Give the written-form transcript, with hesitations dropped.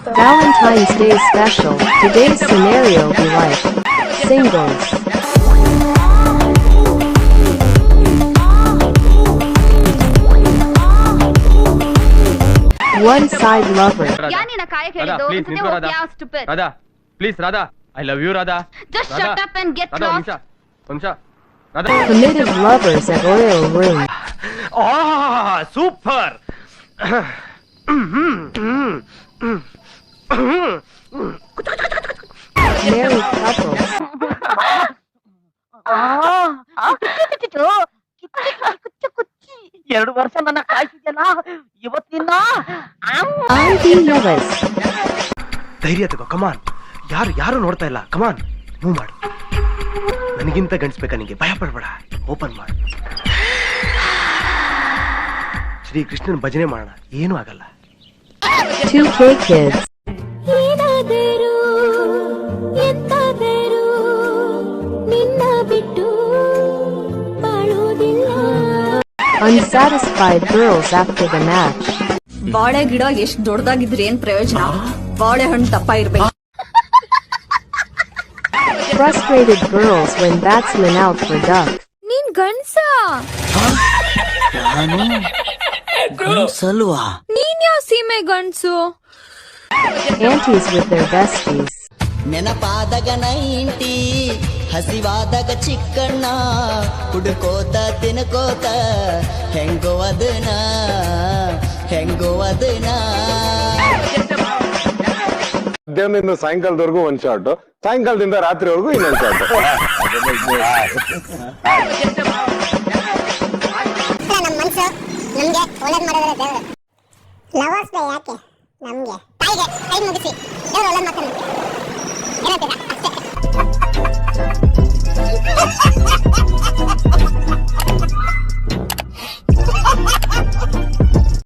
Valentine's Day special. Today's scenario be like singles. One side lover. Radha, please, Radha. I love you, Radha. Just Radha. shut up and get lost. Radha. Committed lovers at oil room. Super. Married couples. ಎರಡು ವರ್ಷ ನನ್ನ ಕಾಯ್ತಿದ್ಯಲ್ಲ ಇವತ್ತಿನ Ivy lovers. ಧೈರ್ಯ ತಗೋ, ಕಮಾನ್. ಯಾರು ನೋಡ್ತಾ ಇಲ್ಲ, ಕಮಾನ್ move ಮಾಡು. ನನಗಿಂತ ಗಂಡಿಸ್ಬೇಕಾ ನಿಂಗೆ? ಭಯ ಪಡ್ಬೇಡ, ಓಪನ್ ಮಾಡು. ಶ್ರೀ ಕೃಷ್ಣನ್ ಭಜನೆ ಮಾಡೋಣ, ಏನೂ ಆಗಲ್ಲ. 2K kids. Unsatisfied girls after the match. ಬಾಳೆ ಗಿಡ ಎಷ್ಟ್ ದೊಡ್ಡದಾಗಿದ್ರೆ ಏನ್ ಪ್ರಯೋಜನ? ಬಾಳೆಹಣ್ಣು ದಪ್ಪ ಇರ್ಬೇಕು. Frustrated girls when batsmen out for duck. ನೀನ್ ಗಂಡ್ಸ? ಸಲ್ವಾ ನೀನ್ ಯಾವ ಸೀಮೆ ಗಂಡ್ಸು? Aunties with their besties. ನೆನಪಾದಾಗ 90 ಹಸಿವಾದಾಗ ಚಿಕ್ಕಣ್ಣ ಹುಡುಕೋತ ತಿನ್ಕೋತ ಹೆಂಗೋ ಅದನ ಮಧ್ಯಾಹ್ನದಿಂದ ಸಾಯಂಕಾಲದವರೆಗೂ ಒಂದ್ ಶಾಟ್, ಸಾಯಂಕಾಲದಿಂದ ರಾತ್ರಿವರೆಗೂ ಇನ್ನೊಂದು ಶಾಟ್. ನಮ್ಮ ಮನಸ್ಸು ನಮ್ಗೆ ಒಳ್ಳೇದ್ ಮಾಡೋದ್ರೆ ದೇವರು. ಲವರ್ಸ್ ಡೇ ಯಾಕೆ ನಮ್ಗೆ? ತಾಯಿಗೆ ಕೈ ಮುಗಿಸಿ ದೇವರು ಒಳ್ಳೇದ್ ಮಾಡ್ತಾನೆ.